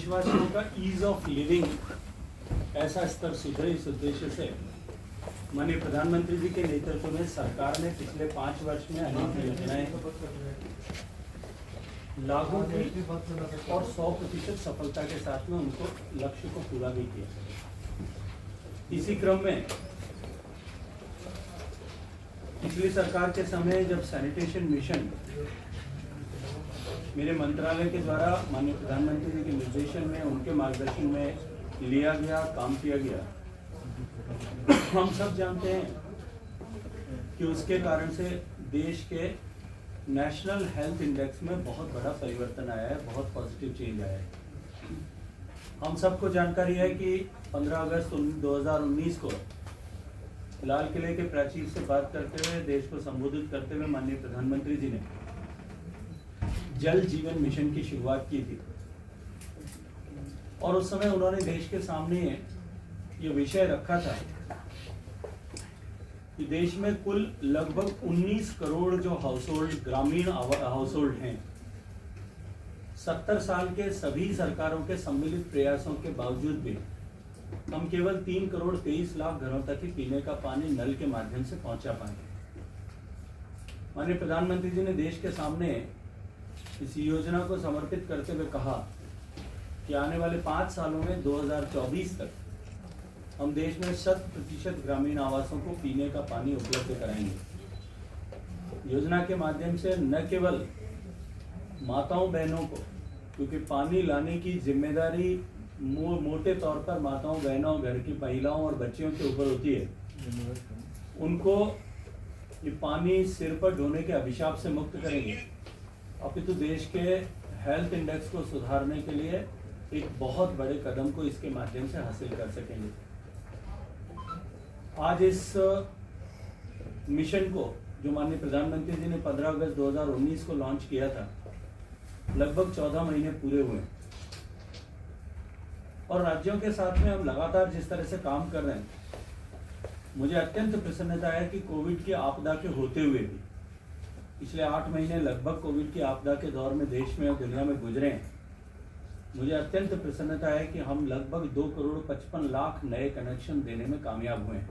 देशवासियों का ease of living ऐसा स्तर सुधरे, इस उद्देश्य से माननीय प्रधानमंत्री जी के नेतृत्व में सरकार ने पिछले 5 वर्ष में अनेक योजनाएं लागू की और 100% सफलता के साथ में उनको लक्ष्य को पूरा भी किया। इसी क्रम में पिछली सरकार के समय जब सैनिटेशन मिशन मेरे मंत्रालय के द्वारा माननीय प्रधानमंत्री जी के निर्देशन में, उनके मार्गदर्शन में लिया गया, काम किया गया, हम सब जानते हैं कि उसके कारण से देश के नेशनल हेल्थ इंडेक्स में बहुत बड़ा परिवर्तन आया है, बहुत पॉजिटिव चेंज आया है। हम सबको जानकारी है कि 15 अगस्त 2019 को लाल किले के प्राचीर से बात करते हुए, देश को संबोधित करते हुए माननीय प्रधानमंत्री जी ने जल जीवन मिशन की शुरुआत की थी और उस समय उन्होंने देश के सामने ये विषय रखा था कि देश में कुल लगभग 19 करोड़ जो हाउसहोल्ड, ग्रामीण हाउसहोल्ड हैं, 70 साल के सभी सरकारों के सम्मिलित प्रयासों के बावजूद भी हम केवल 3 करोड़ 23 लाख घरों तक ही पीने का पानी नल के माध्यम से पहुंचा पाए। माननीय प्रधानमंत्री जी ने देश के सामने इस योजना को समर्पित करते हुए कहा कि आने वाले 5 सालों में 2024 तक हम देश में 100% ग्रामीण आवासों को पीने का पानी उपलब्ध कराएंगे। योजना के माध्यम से न केवल माताओं बहनों को, क्योंकि पानी लाने की जिम्मेदारी मोटे तौर पर माताओं बहनों, घर की महिलाओं और बच्चियों के ऊपर होती है, उनको ये पानी सिर पर ढोने के अभिशाप से मुक्त करेंगे, अपितु देश के हेल्थ इंडेक्स को सुधारने के लिए एक बहुत बड़े कदम को इसके माध्यम से हासिल कर सकेंगे। आज इस मिशन को जो माननीय प्रधानमंत्री जी ने 15 अगस्त 2019 को लॉन्च किया था, लगभग 14 महीने पूरे हुए और राज्यों के साथ में हम लगातार जिस तरह से काम कर रहे हैं, मुझे अत्यंत प्रसन्नता है कि कोविड की आपदा के होते हुए भी पिछले 8 महीने लगभग कोविड की आपदा के दौर में देश में और दुनिया में गुजरे हैं। मुझे अत्यंत प्रसन्नता है कि हम लगभग 2 करोड़ 55 लाख नए कनेक्शन देने में कामयाब हुए हैं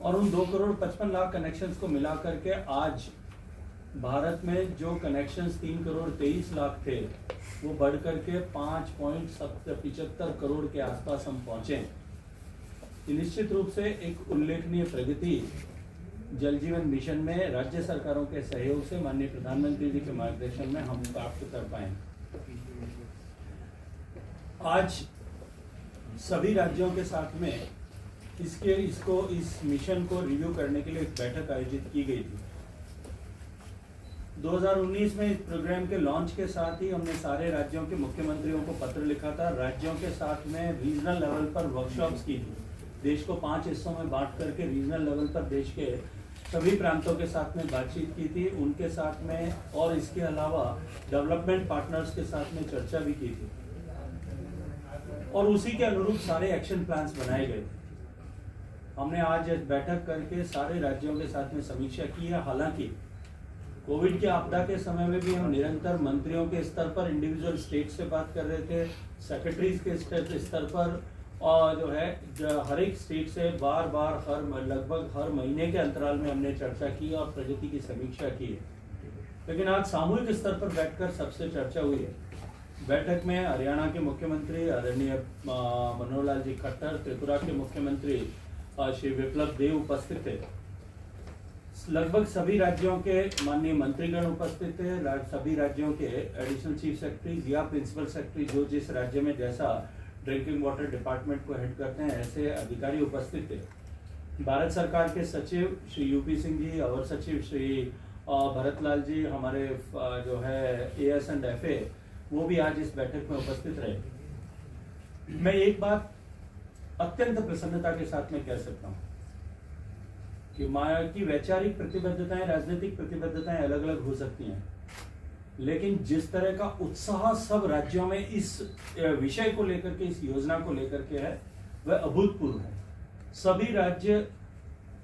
और उन 2 करोड़ 55 लाख कनेक्शंस को मिलाकर के आज भारत में जो कनेक्शंस 3 करोड़ 23 लाख थे, वो बढ़कर के 5.75 करोड़ के आसपास हम पहुंचे। निश्चित रूप से एक उल्लेखनीय प्रगति जल जीवन मिशन में राज्य सरकारों के सहयोग से माननीय प्रधानमंत्री जी के मार्गदर्शन में हम प्राप्त कर पाए। आज सभी राज्यों के साथ में इस मिशन को रिव्यू करने के लिए एक बैठक आयोजित की गई थी। 2019 में इस प्रोग्राम के लॉन्च के साथ ही हमने सारे राज्यों के मुख्यमंत्रियों को पत्र लिखा था, राज्यों के साथ में रीजनल लेवल पर वर्कशॉप्स की थी। देश को 5 हिस्सों में बांट करके रीजनल लेवल पर देश के सभी प्रांतों के साथ में बातचीत की थी, उनके साथ में, और इसके अलावा डेवलपमेंट पार्टनर्स के साथ में चर्चा भी की थी और उसी के अनुरूप सारे एक्शन प्लान्स बनाए गए थे। हमने आज बैठक करके सारे राज्यों के साथ में समीक्षा की है। हालांकि कोविड की आपदा के समय में भी हम निरंतर मंत्रियों के स्तर पर, इंडिविजुअल स्टेट से बात कर रहे थे, सेक्रेटरीज के स्तर पर, और जो है हर एक स्टेट से बार लगभग हर महीने के अंतराल में हमने चर्चा की और प्रगति की समीक्षा की है। लेकिन आज सामूहिक स्तर पर बैठकर सबसे चर्चा हुई है। बैठक में हरियाणा के मुख्यमंत्री आदरणीय मनोहर लाल जी खट्टर, त्रिपुरा के मुख्यमंत्री श्री विप्लव देव उपस्थित थे, लगभग सभी राज्यों के माननीय मंत्रीगण उपस्थित थे, सभी राज्यों के एडिशनल चीफ सेक्रेटरीज या प्रिंसिपल सेक्रेटरी जो जिस राज्य में जैसा ड्रिंकिंग वाटर डिपार्टमेंट को हेड करते हैं, ऐसे अधिकारी उपस्थित थे। भारत सरकार के सचिव श्री यूपी सिंह जी, अवर सचिव श्री भरतलाल जी, हमारे जो है AS एंड FA, वो भी आज इस बैठक में उपस्थित रहे। मैं एक बात अत्यंत प्रसन्नता के साथ में कह सकता हूँ कि वैचारिक प्रतिबद्धताएं, राजनीतिक प्रतिबद्धताएं अलग अलग हो सकती हैं, लेकिन जिस तरह का उत्साह सब राज्यों में इस विषय को लेकर के, इस योजना को लेकर के है, वह अभूतपूर्व है। सभी राज्य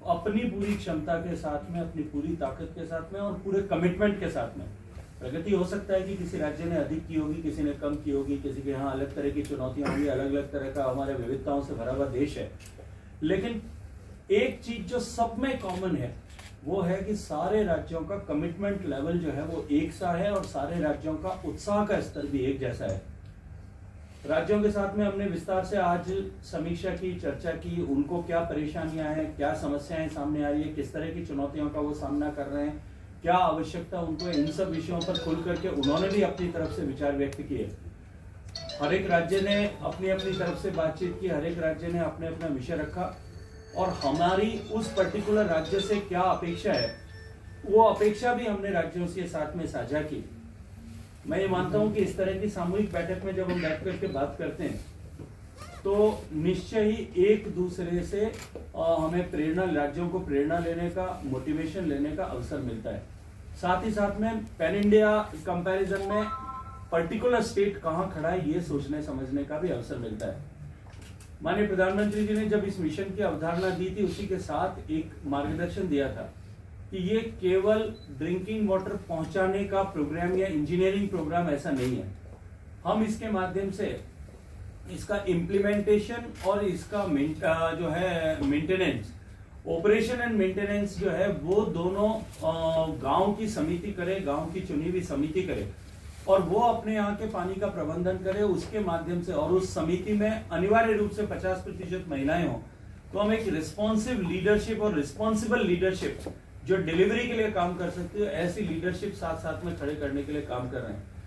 अपनी पूरी क्षमता के साथ में, अपनी पूरी ताकत के साथ में और पूरे कमिटमेंट के साथ में प्रगति हो सकता है कि किसी राज्य ने अधिक की होगी, किसी ने कम की होगी, किसी के यहाँ अलग तरह की चुनौतियां होंगी, अलग अलग तरह का हमारे विविधताओं से भरा हुआ देश है। लेकिन एक चीज जो सब में कॉमन है वो है कि सारे राज्यों का कमिटमेंट लेवल जो है वो एक सा है और सारे राज्यों का उत्साह का स्तर भी एक जैसा है। राज्यों के साथ में हमने विस्तार से आज समीक्षा की, चर्चा की, उनको क्या परेशानियां हैं, क्या समस्याएं सामने आ रही है, किस तरह की चुनौतियों का वो सामना कर रहे हैं, क्या आवश्यकता उनको है, इन सब विषयों पर खुल करके उन्होंने भी अपनी तरफ से विचार व्यक्त किए। हर एक राज्य ने अपनी अपनी तरफ से बातचीत की, हर एक राज्य ने अपने अपना विषय रखा और हमारी उस पर्टिकुलर राज्य से क्या अपेक्षा है वो अपेक्षा भी हमने राज्यों से साथ में साझा की। मैं ये मानता हूं कि इस तरह की सामूहिक बैठक में जब हम बैठ करके बात करते हैं तो निश्चय ही एक दूसरे से हमें प्रेरणा, राज्यों को प्रेरणा लेने का, मोटिवेशन लेने का अवसर मिलता है। साथ ही साथ में पैन इंडिया कंपैरिजन में पर्टिकुलर स्टेट कहां खड़ा है ये सोचने समझने का भी अवसर मिलता है। माननीय प्रधानमंत्री जी ने जब इस मिशन की अवधारणा दी थी उसी के साथ एक मार्गदर्शन दिया था कि ये केवल ड्रिंकिंग वाटर पहुंचाने का प्रोग्राम या इंजीनियरिंग प्रोग्राम ऐसा नहीं है। हम इसके माध्यम से इसका इम्प्लीमेंटेशन और इसका जो है मेंटेनेंस, ऑपरेशन एंड मेंटेनेंस जो है वो दोनों गांव की समिति करे, गांव की चुनी हुई समिति करे और वो अपने यहाँ के पानी का प्रबंधन करे उसके माध्यम से, और उस समिति में अनिवार्य रूप से 50% महिलाएं हों। तो हम एक रिस्पॉन्सिव लीडरशिप और रिस्पॉन्सिबल लीडरशिप जो डिलीवरी के लिए काम कर सकती है, ऐसी लीडरशिप साथ साथ में खड़े करने के लिए काम कर रहे हैं।